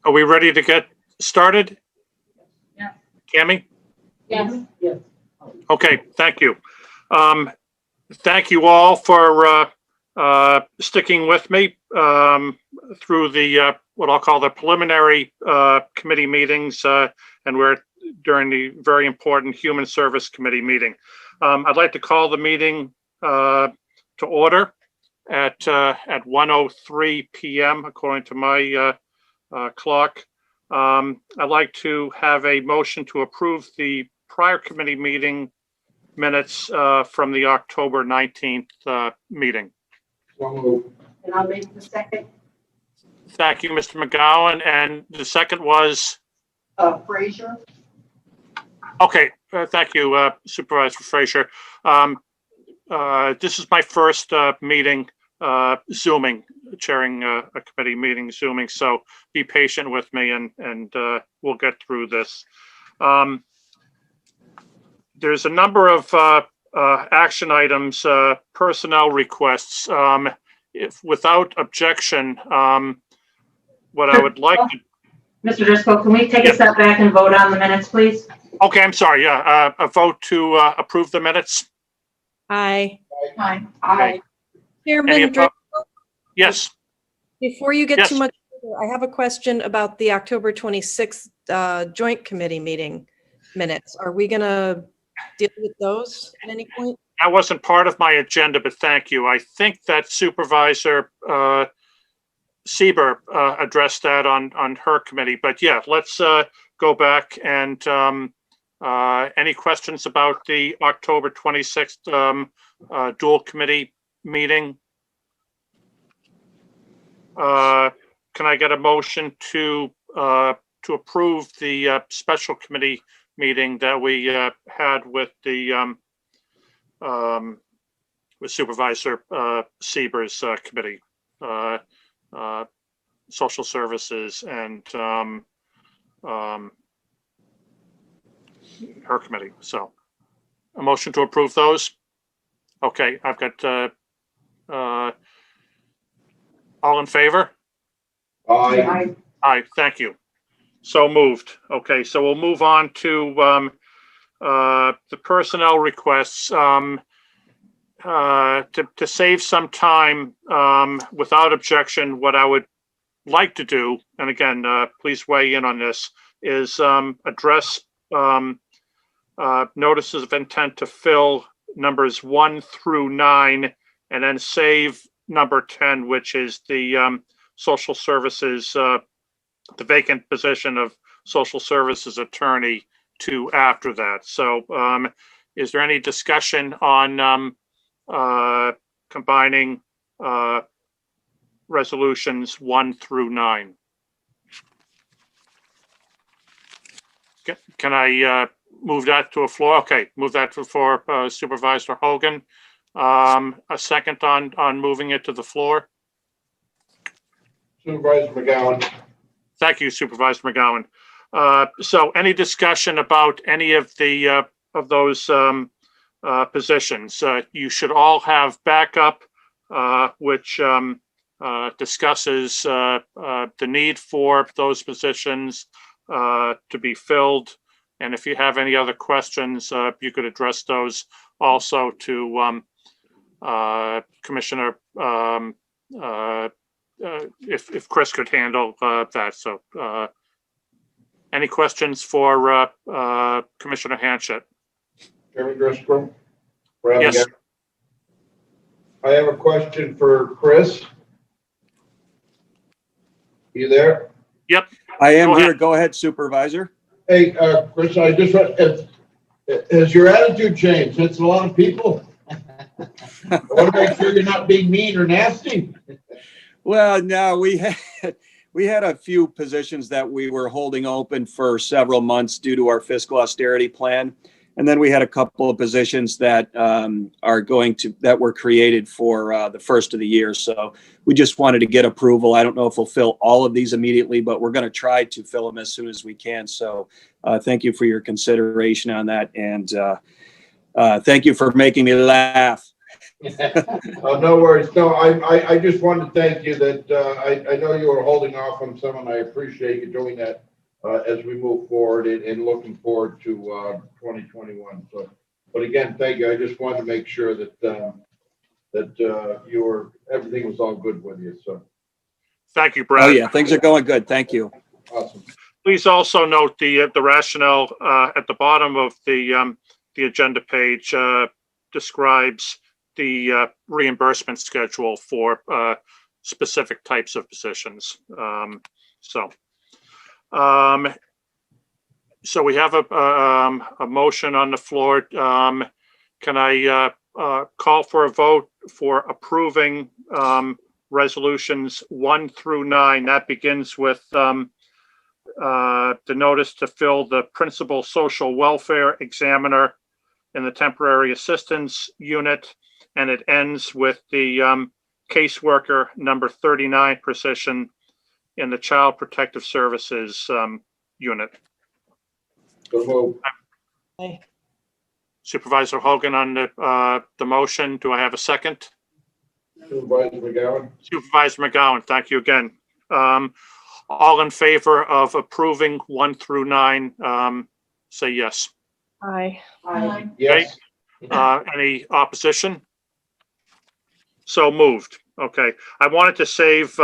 Are we ready to get started? Yeah. Tammy? Yes. Yes. Okay, thank you. Thank you all for sticking with me through the what I'll call the preliminary committee meetings, and we're during the very important Human Service Committee meeting. I'd like to call the meeting to order at 1:03 p.m. according to my clock. I'd like to have a motion to approve the prior committee meeting minutes from the October 19th meeting. And I'll make the second. Thank you, Mr. McGowan. And the second was? Frazier. Okay, thank you, Supervisor Frazier. This is my first meeting Zooming, chairing a committee meeting Zooming, so be patient with me and we'll get through this. There's a number of action items, personnel requests. If without objection, what I would like to... Mr. Driscoll, can we take a step back and vote on the minutes, please? Okay, I'm sorry. Yeah, a vote to approve the minutes. Aye. Aye. Okay. Chairman Any Driscoll, Yes. before you get Yes. too much further, I have a question about the October 26th joint committee meeting minutes. Are we going to deal with those at any point? That wasn't part of my agenda, but thank you. I think that Supervisor Sieber addressed that on her committee. But yeah, let's go back and any questions about the October 26th dual committee meeting? Can I get a motion to approve the special committee meeting that we had with the with Supervisor Sieber's committee, social services and her committee. So a motion to approve those. Okay, I've got all in favor? Aye. Aye, thank you. So moved. Okay, so we'll move on to the personnel requests. To save some time, without objection, what I would like to do, and again, please weigh in on this, is address notices of intent to fill numbers 1 through 9, and then save number 10, which is the social services, the vacant position of social services attorney, to after that. So is there any discussion on combining resolutions 1 through 9? Can I move that to a floor? Okay, move that to the floor, Supervisor Hogan. A second on moving it to the floor. Supervisor McGowan. Thank you, Supervisor McGowan. So any discussion about any of the of those positions? You should all have backup, which discusses the need for those positions to be filled. And if you have any other questions, you could address those also to Commissioner, if Chris could handle that. So any questions for Commissioner Hanchett? Chairman Driscoll. Yes. Again. I have a question for Chris. You there? Yep. I am Go here. ahead. Go ahead, Supervisor. Hey, Chris, I just has your attitude changed? It's a lot of people. I want to make sure you're not being mean or nasty. Well, no, we had a few positions that we were holding open for several months due to our fiscal austerity plan. And then we had a couple of positions that were created for the first of the year. So we just wanted to get approval. I don't know if we'll fill all of these immediately, but we're going to try to fill them as soon as we can. So thank you for your consideration on that. And thank you for making me laugh. Oh, no worries. No, I just wanted to thank you that, I know you were holding off on some, and I appreciate you doing that, as we move forward and looking forward to, 2021. So, but again, thank you. I just wanted to make sure that, everything was all good with you. So, Thank you, Oh, Brad. yeah, things are going good. Thank you. awesome. Please also note the rationale at the bottom of the agenda page describes the reimbursement schedule for specific types of positions. So we have a motion on the floor. Can I call for a vote for approving resolutions 1 through 9? That begins with the notice to fill the principal social welfare examiner in the temporary assistance unit, and it ends with the caseworker number 39 position in the child protective services unit. So move. Aye. Supervisor Hogan on the motion. Do I have a second? Supervisor McGowan? Supervisor McGowan, thank you again. All in favor of approving 1 through 9, say yes. Aye. Aye. Yes. Any opposition? So moved. Okay. I wanted to save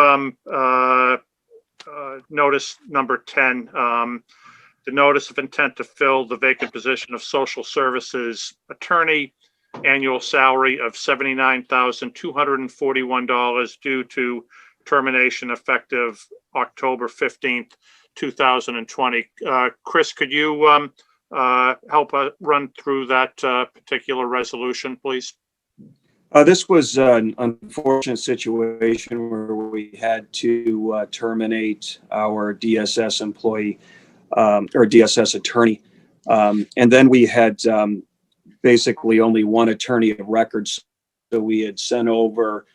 notice number 10. The notice of intent to fill the vacant position of social services attorney, annual salary of $79,241 due to termination effective October 15th, 2020. Chris, could you help run through that particular resolution, please? This was an unfortunate situation where we had to terminate our DSS employee or DSS attorney. And then we had basically only one attorney of records. So we had sent over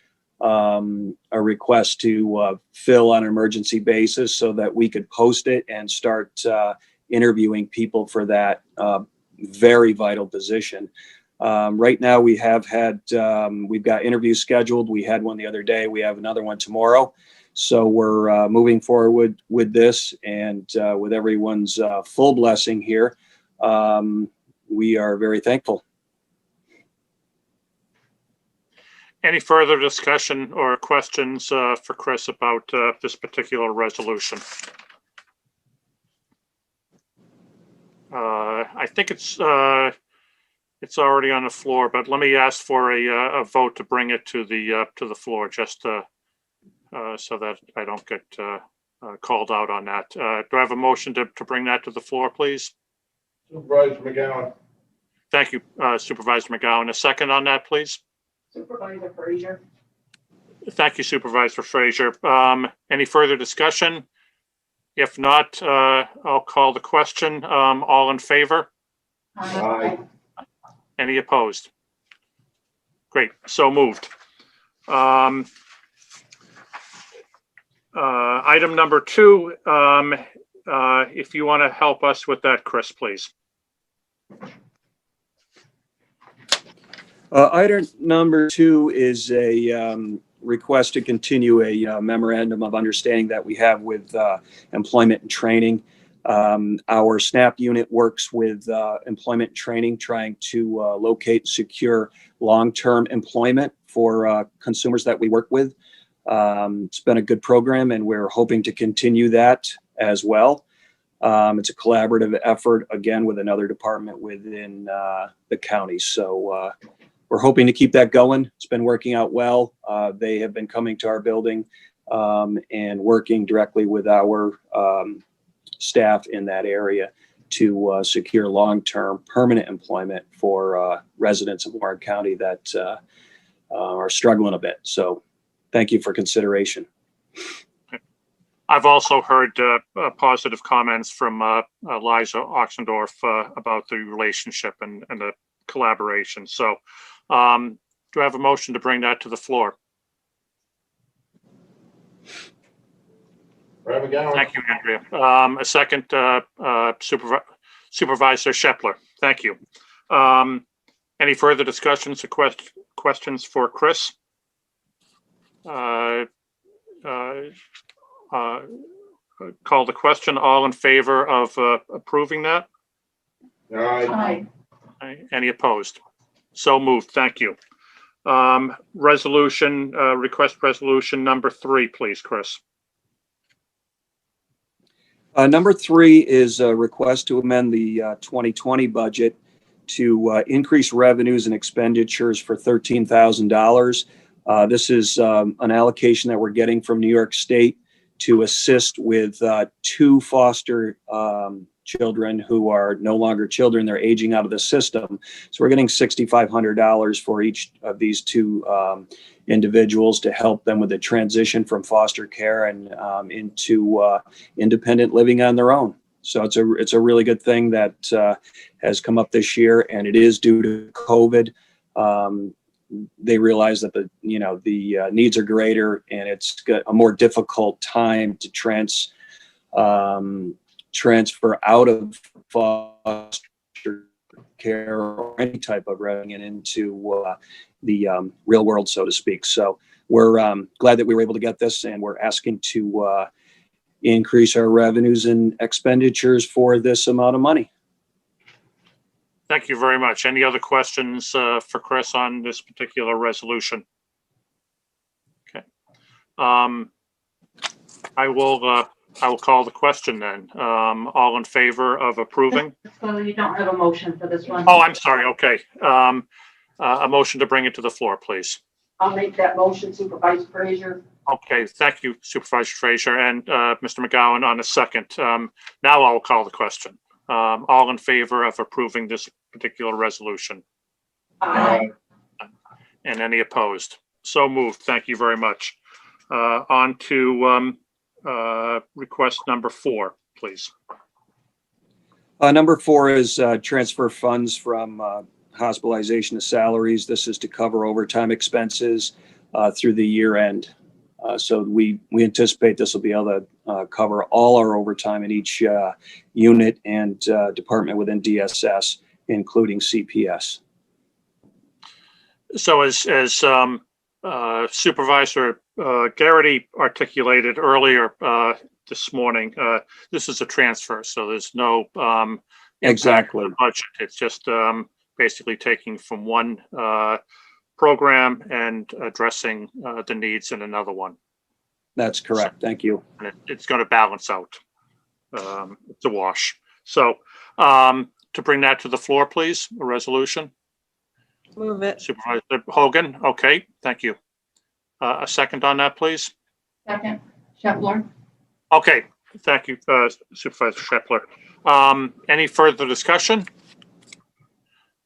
a request to fill on an emergency basis so that we could post it and start interviewing people for that very vital position. Right now we have had, we've got interviews scheduled. We had one the other day. We have another one tomorrow. So we're moving forward with this, and with everyone's full blessing here, we are very thankful. Any further discussion or questions for Chris about this particular resolution? I think it's already on the floor, but let me ask for a vote to bring it to the floor, just so that I don't get called out on that. Do I have a motion to bring that to the floor, please? Supervisor McGowan? Thank you, Supervisor McGowan. A second on that, please? Supervisor Frazier? Thank you, Supervisor Frazier. Any further discussion? If not, I'll call the question. All in favor? Aye. Any opposed? Great, so moved. Item number 2, if you want to help us with that, Chris, please. Item number 2 is a request to continue a memorandum of understanding that we have with employment and training. Our SNAP unit works with employment and training, trying to locate and secure long-term employment for consumers that we work with. It's been a good program, and we're hoping to continue that as well. It's a collaborative effort, again, with another department within the county. So we're hoping to keep that going. It's been working out well. They have been coming to our building and working directly with our staff in that area to secure long-term permanent employment for residents of Warren County that are struggling a bit. So thank you for consideration. I've also heard positive comments from Liza Oxendorf about the relationship and the collaboration. So do I have a motion to bring that to the floor? Brad McGowan? Thank you, Andrea. A second, Supervisor Shepler. Thank you. Any further discussions or questions for Chris? Uh, Call the question. All in favor of approving that? Aye. Any opposed? So moved. Thank you. Resolution, request resolution number 3, please, Chris. Number 3 is a request to amend the 2020 budget to increase revenues and expenditures for $13,000. This is an allocation that we're getting from New York State to assist with 2 foster children who are no longer children. They're aging out of the system. So we're getting $6,500 for each of these 2 individuals to help them with the transition from foster care and into independent living on their own. So it's a really good thing that has come up this year, and it is due to COVID. They realize that the needs are greater, and it's got a more difficult time to transfer out of foster care or any type of revenue into the real world, so to speak. So we're glad that we were able to get this, and we're asking to increase our revenues and expenditures for this amount of money. Thank you very much. Any other questions for Chris on this particular resolution? Okay. I will call the question then. All in favor of approving? So you don't have a motion for this one? Oh, I'm sorry. Okay. A motion to bring it to the floor, please. I'll make that motion, Supervisor Frazier. Okay. Thank you, Supervisor Frazier and Mr. McGowan on a second. Now I'll call the question. All in favor of approving this particular resolution? Aye. And any opposed? So moved. Thank you very much. On to request number 4, please. Number 4 is transfer funds from hospitalization to salaries. This is to cover overtime expenses through the year end. So we anticipate this will be able to cover all our overtime in each unit and department within DSS, including CPS. So as Supervisor Garrity articulated earlier this morning, this is a transfer, so there's no Exactly. budget. It's just basically taking from one program and addressing the needs in another one. That's correct. Thank you. And it's going to balance out. It's a wash. So to bring that to the floor, please, a resolution. Move it. Supervisor Hogan. Okay, thank you. A second on that, please. Second, Shepler. Okay, thank you, Supervisor Shepler. Any further discussion?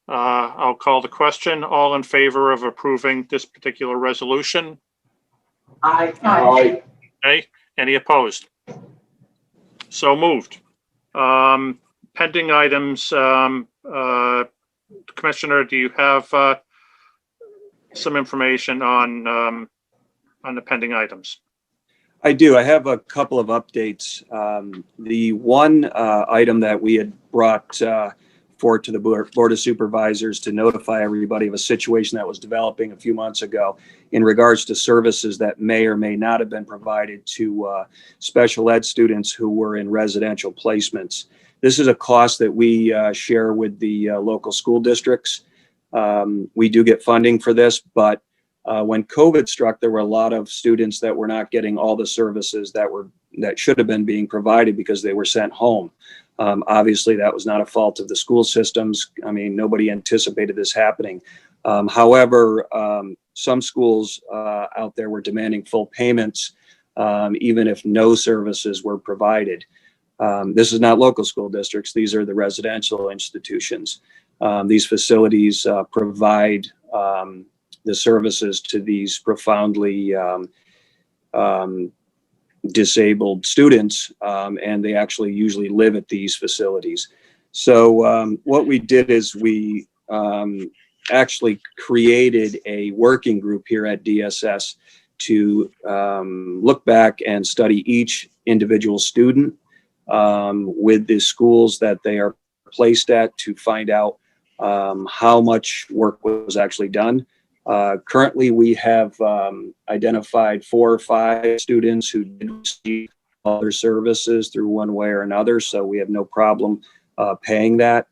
I'll call the question. All in favor of approving this particular resolution? Aye. Aye. Okay, any opposed? So moved. Pending items, Commissioner, do you have some information on the pending items? I do. I have a couple of updates. The one item that we had brought forward to the Board of Supervisors to notify everybody of a situation that was developing a few months ago in regards to services that may or may not have been provided to special ed students who were in residential placements. This is a cost that we share with the local school districts. We do get funding for this, but when COVID struck, there were a lot of students that were not getting all the services that should have been being provided because they were sent home. Obviously, that was not a fault of the school systems. I mean, nobody anticipated this happening. However, some schools out there were demanding full payments, even if no services were provided. This is not local school districts. These are the residential institutions. These facilities provide the services to these profoundly disabled students, and they actually usually live at these facilities. So what we did is we actually created a working group here at DSS to look back and study each individual student with the schools that they are placed at to find out how much work was actually done, Currently, we have identified 4 or 5 students who did receive other services through one way or another, so we have no problem paying that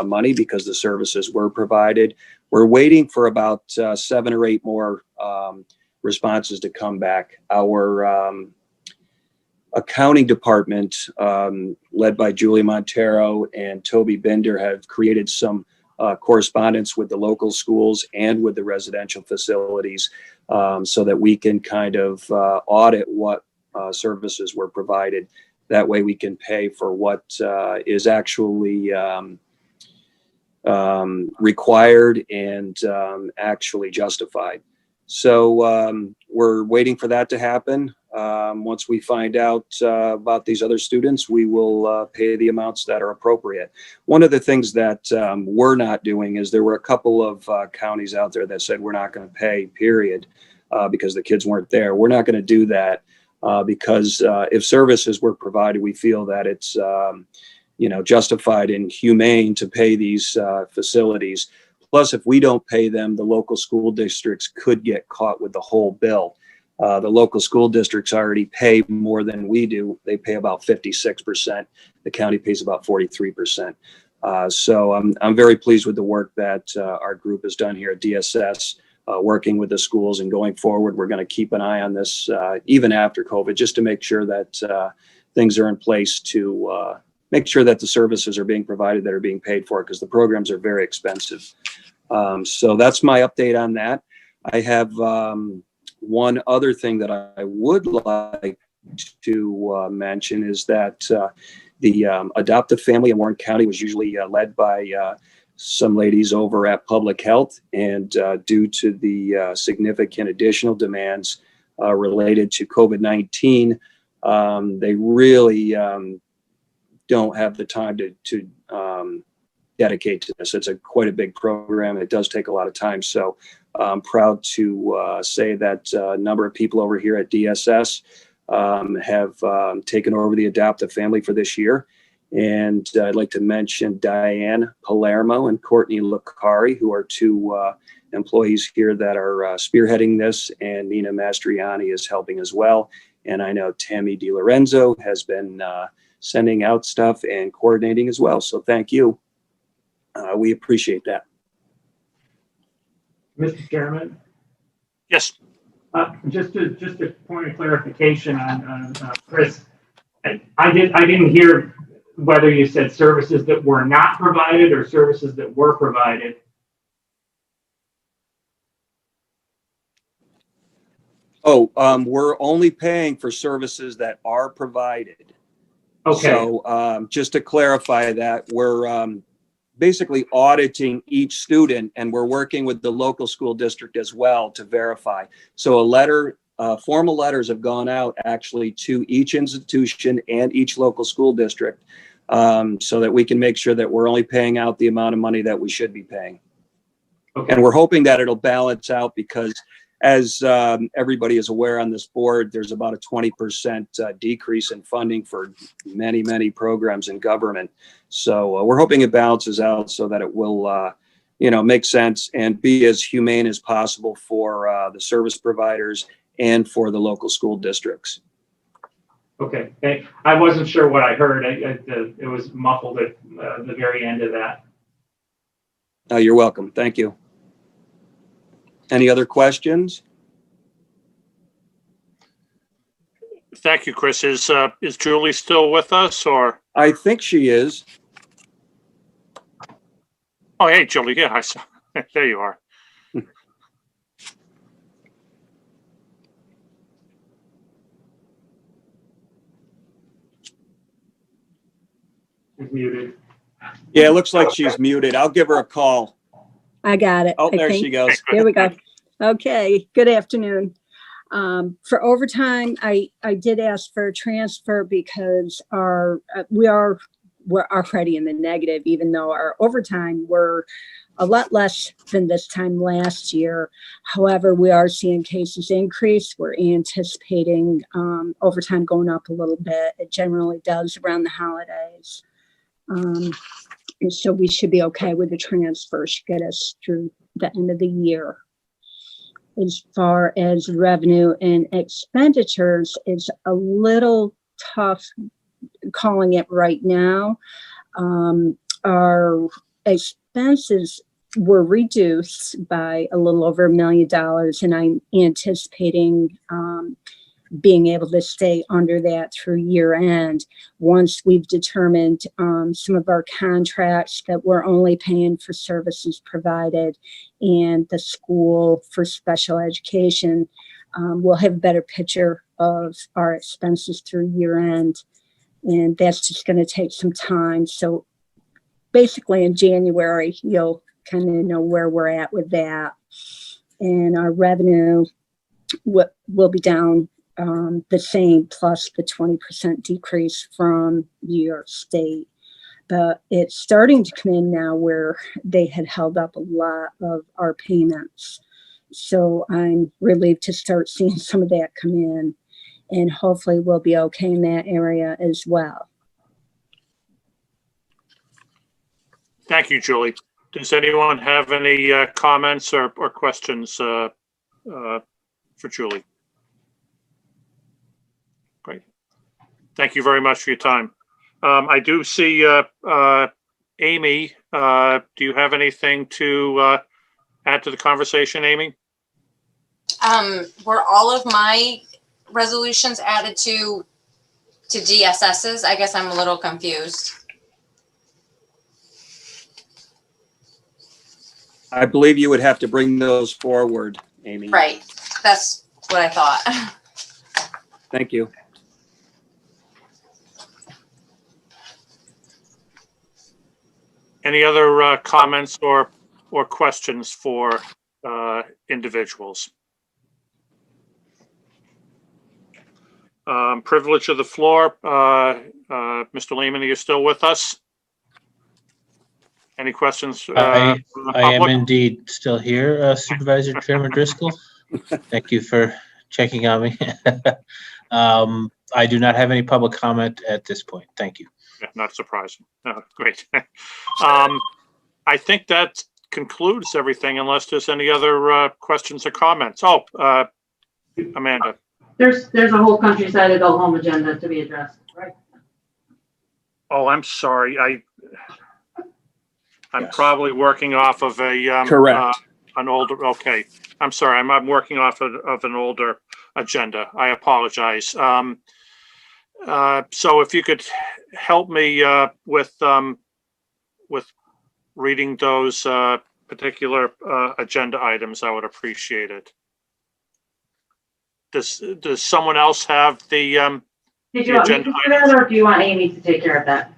money because the services were provided. We're waiting for about 7 or 8 more responses to come back. Our accounting department, led by Julie Montero and Toby Binder, have created some correspondence with the local schools and with the residential facilities so that we can kind of audit what services were provided. That way we can pay for what is actually required and actually justified. So we're waiting for that to happen. Once we find out about these other students, we will pay the amounts that are appropriate. One of the things that we're not doing is there were a couple of counties out there that said we're not going to pay, period, because the kids weren't there. We're not going to do that because if services were provided, we feel that it's justified and humane to pay these facilities. Plus, if we don't pay them, the local school districts could get caught with the whole bill. The local school districts already pay more than we do. They pay about 56%. The county pays about 43%. So I'm very pleased with the work that our group has done here at DSS, working with the schools, and going forward, we're going to keep an eye on this even after COVID, just to make sure that things are in place to make sure that the services are being provided that are being paid for, because the programs are very expensive. So that's my update on that. I have one other thing that I would like to mention is that the adoptive family in Warren County was usually led by some ladies over at Public Health, and due to the significant additional demands related to COVID-19, they really don't have the time to dedicate to this. It's quite a big program. It does take a lot of time. So I'm proud to say that a number of people over here at DSS have taken over the adoptive family for this year. And I'd like to mention Diane Palermo and Courtney Lucari, who are 2 employees here that are spearheading this, and Nina Mastriani is helping as well. And I know Tammy DiLorenzo has been sending out stuff and coordinating as well. So thank you. We appreciate that. Mr. Chairman, Yes, just a point of clarification on Chris. I didn't hear whether you said services that were not provided or services that were provided. Oh, we're only paying for services that are provided. Okay. So just to clarify that, we're basically auditing each student, and we're working with the local school district as well to verify. So formal letters have gone out actually to each institution and each local school district, so that we can make sure that we're only paying out the amount of money that we should be paying. Okay. And we're hoping that it'll balance out, because as everybody is aware on this board, there's about a 20% decrease in funding for many, many programs in government. So we're hoping it balances out so that it will, make sense and be as humane as possible for the service providers and for the local school districts. Okay. I wasn't sure what I heard. It was muffled at the very end of that. You're welcome. Thank you. Any other questions? thank you, Chris. Is Julie still with us, or? I think she is. Oh, hey, Julie. Yeah, I saw. There you are. She's muted. Yeah, it looks like she's muted. I'll give her a call. I got it. Oh, I there think. she goes. There we go. Okay, good afternoon. For overtime, I did ask for a transfer because we're already in the negative, even though our overtime were a lot less than this time last year. However, we are seeing cases increase. We're anticipating overtime going up a little bit. It generally does around the holidays. And so we should be okay with the transfer, should get us through the end of the year. as far as revenue and expenditures, it's a little tough calling it right now. Our expenses were reduced by a little over $1 million, and I'm anticipating being able to stay under that through year end once we've determined some of our contracts that we're only paying for services provided, and the school for special education will have a better picture of our expenses through year end. And that's just going to take some time. So basically in January, you'll kind of know where we're at with that. And our revenue will be down the same, plus the 20% decrease from New York State. But it's starting to come in now where they had held up a lot of our payments. So I'm relieved to start seeing some of that come in, and hopefully we'll be okay in that area as well. Thank you, Julie. Does anyone have any comments or questions for Julie? Great. Thank you very much for your time. I do see Amy. Do you have anything to add to the conversation, Amy? Were all of my resolutions added to DSS's? I guess I'm a little confused. I believe you would have to bring those forward, Amy. Right. That's what I thought. Thank you. Any other comments or questions for individuals? Privilege of the floor. Mr. Lehman, are you still with us? Any questions? I am indeed still here, Supervisor Chairman Driscoll. Thank you for checking on me. I do not have any public comment at this point. Thank you. Yeah, not surprising. Great. I think that concludes everything unless there's any other questions or comments. Oh, Amanda. There's a whole countryside adult home agenda to be addressed, right? Oh, I'm sorry. I'm Yes. probably working off of a Correct. an older. Okay, I'm sorry. I'm working off of an older agenda. I apologize. So if you could help me with reading those particular agenda items, I would appreciate it. Does someone else have the Did you want me to do that, or do you want Amy to take care of that?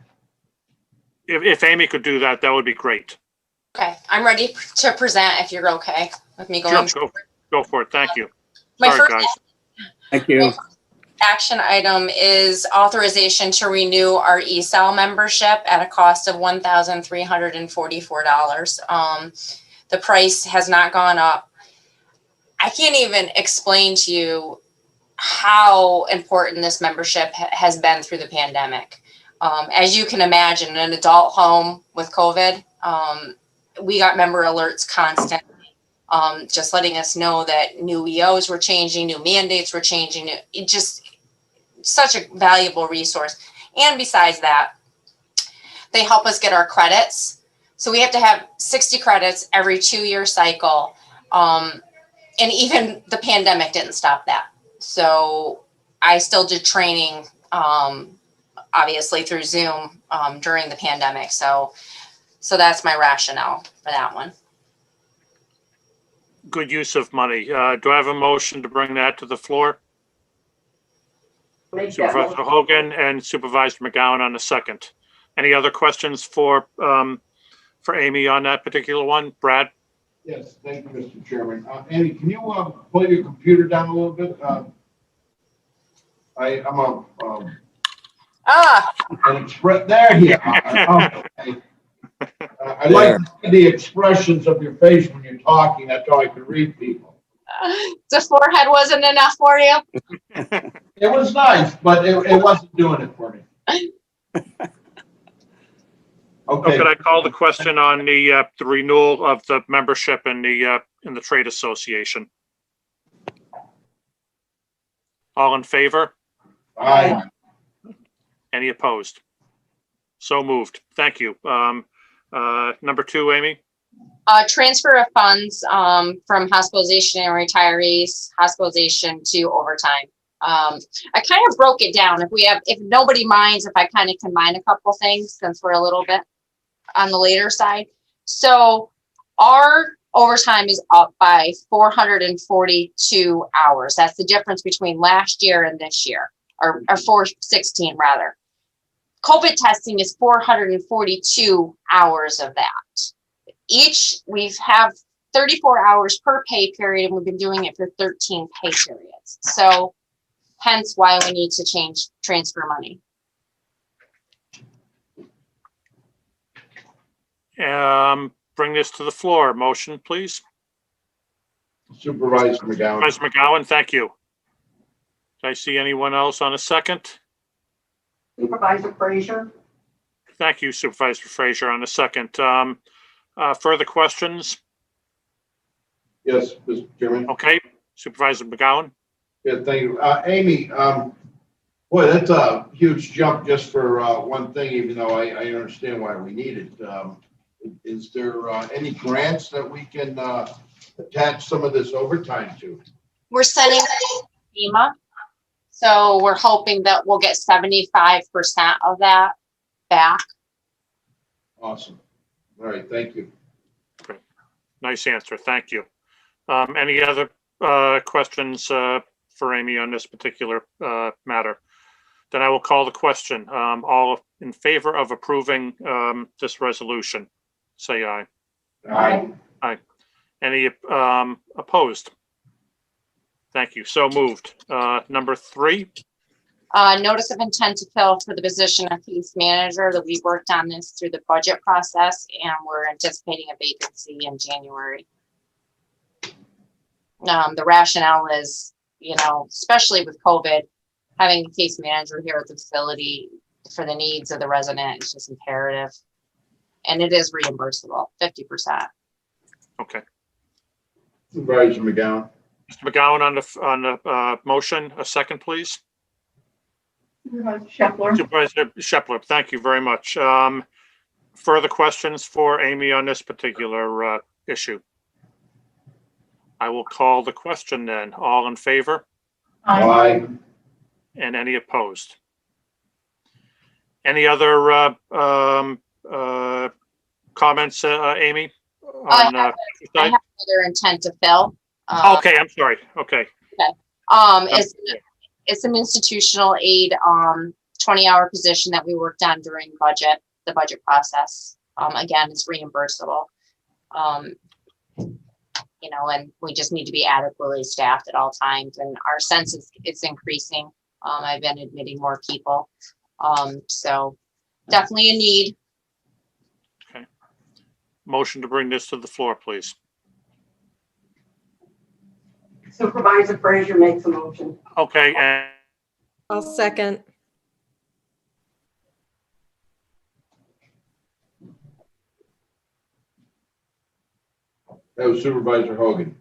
if Amy could do that, that would be great. Okay, I'm ready to present if you're okay with me going. Sure, go for it. Thank you. My Sorry, first guys. Thank you. action item is authorization to renew our ESAL membership at a cost of $1,344. The price has not gone up. I can't even explain to you how important this membership has been through the pandemic. As you can imagine, an adult home with COVID, we got member alerts constantly, just letting us know that new EOs were changing, new mandates were changing. It just such a valuable resource. And besides that, they help us get our credits. So we have to have 60 credits every 2-year cycle. And even the pandemic didn't stop that. So I still did training, obviously through Zoom during the pandemic. So that's my rationale for that one. Good use of money. Do I have a motion to bring that to the floor? Make that Supervisor motion. Hogan and Supervisor McGowan on the second. Any other questions for Amy on that particular one? Brad? Yes, thank you, Mr. Chairman. Andy, can you pull your computer down a little bit? There you are. Okay. I like to see the expressions of your face when you're talking. That's how I can read people. The forehead wasn't enough for you? It was nice, but it wasn't doing it for me. Okay. Could I call the question on the renewal of the membership in the trade association? All in favor? Aye. Any opposed? So moved. Thank you. Number 2, Amy? Transfer of funds from hospitalization and retirees, hospitalization to overtime. I kind of broke it down. If nobody minds, if I kind of combine a couple things, since we're a little bit on the later side. So our overtime is up by 442 hours. That's the difference between last year and this year, or 416 rather. COVID testing is 442 hours of that. We have 34 hours per pay period, and we've been doing it for 13 pay periods. So hence why we need to transfer money. Bring this to the floor. Motion, please. Supervisor McGowan. Supervisor McGowan, thank you. Do I see anyone else on a second? Supervisor Frazier. Thank you, Supervisor Frazier, on a second. Further questions? Yes, Mr. Chairman. Okay, Supervisor McGowan? Yeah, thank you. Amy, boy, that's a huge jump just for one thing, even though I understand why we need it. Is there any grants that we can attach some of this overtime to? We're sending FEMA. So we're hoping that we'll get 75% of that back. Awesome. All right, thank you. Great. Nice answer. Thank you. Any other questions for Amy on this particular matter? Then I will call the question. All in favor of approving this resolution, say aye. Aye. Aye. Any opposed? Thank you. So moved. Number 3. Notice of intent to fill for the position of case manager. That we worked on this through the budget process, and we're anticipating a vacancy in January. The rationale is, especially with COVID, having a case manager here at the facility for the needs of the resident is just imperative. And it is reimbursable, 50%. Okay. Supervisor McGowan. Mr. McGowan on the motion, a second, please. Supervisor Shepler. Supervisor Shepler, thank you very much. Further questions for Amy on this particular issue? I will call the question then. All in favor? Aye. And any opposed? Any other comments, Amy? I On, have another intent to fill. okay, I'm sorry. Okay. It's an institutional aid 20-hour position that we worked on during the budget process. Again, it's reimbursable. And we just need to be adequately staffed at all times, and our census is increasing. I've been admitting more people. So definitely a need. Okay. Motion to bring this to the floor, please. Supervisor Frazier makes a motion. Okay, and I'll second. That was Supervisor Hogan.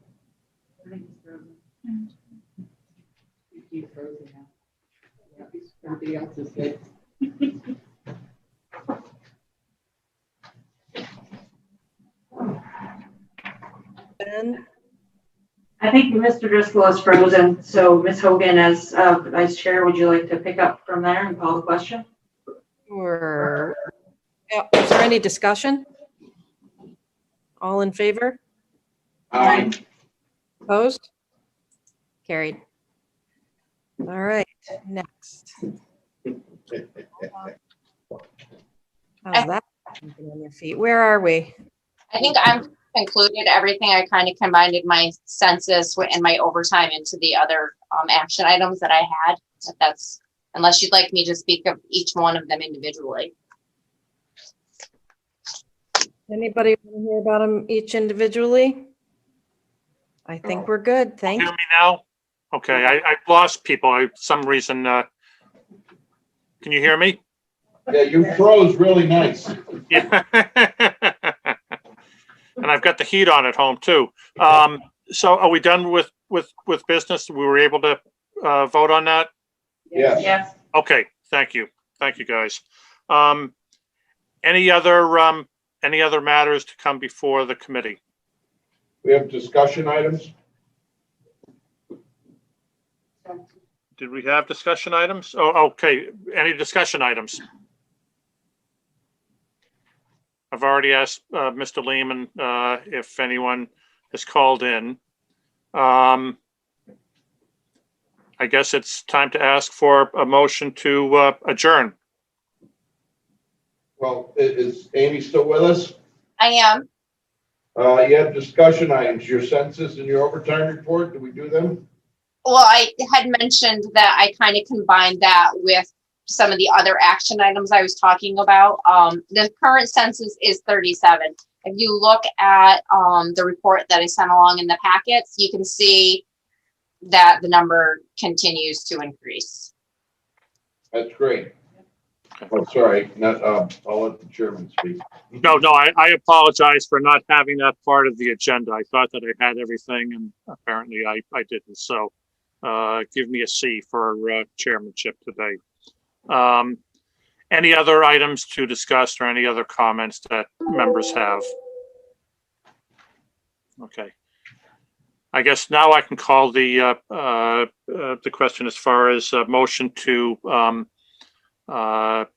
Everybody else is good. Ben? I think Mr. Driscoll is frozen, so Ms. Hogan, as vice chair, would you like to pick up from there and call the question? Or, yeah, is there any discussion? All in favor? Aye. Opposed? Carried. All right, next. How's that? On your feet. Where are we? I think I'm included everything. I kind of combined my census and my overtime into the other action items that I had. If that's, unless you'd like me to speak of each one of them individually. Anybody want to hear about them each individually? I think we're good. Thank hear you. me now? Okay, I lost people. Some reason. Can you hear me? Yeah, you froze really nice. Yeah. And I've got the heat on at home too. So are we done with business? We were able to vote on that? Yes. Yes. Okay, thank you. Thank you, guys. Any other matters to come before the committee? We have discussion items. Did we have discussion items? Oh, okay. Any discussion items? I've already asked Mr. Lehman if anyone has called in. I guess it's time to ask for a motion to adjourn. Well, is Amy still with us? I am. You have discussion items, your census and your overtime report. Do we do them? Well, I had mentioned that I kind of combined that with some of the other action items I was talking about. The current census is 37. If you look at the report that I sent along in the packets, you can see that the number continues to increase. That's great. Oh, sorry, not, I'll let the chairman speak. No, I apologize for not having that part of the agenda. I thought that I had everything and apparently I didn't. So give me a C for chairmanship today. Any other items to discuss or any other comments that members have? Okay. I guess now I can call the question as far as a motion to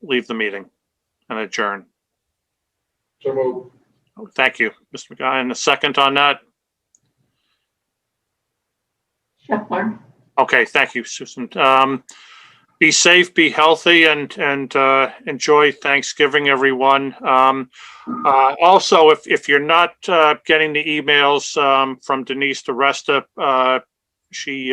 leave the meeting and adjourn. So moved. Oh, thank you, Mr. McGuire. And a second on that? Scheffler. Okay, thank you, Susan. Be safe, be healthy, and enjoy Thanksgiving, everyone. Also, if you're not getting the emails from Denise DeResta, she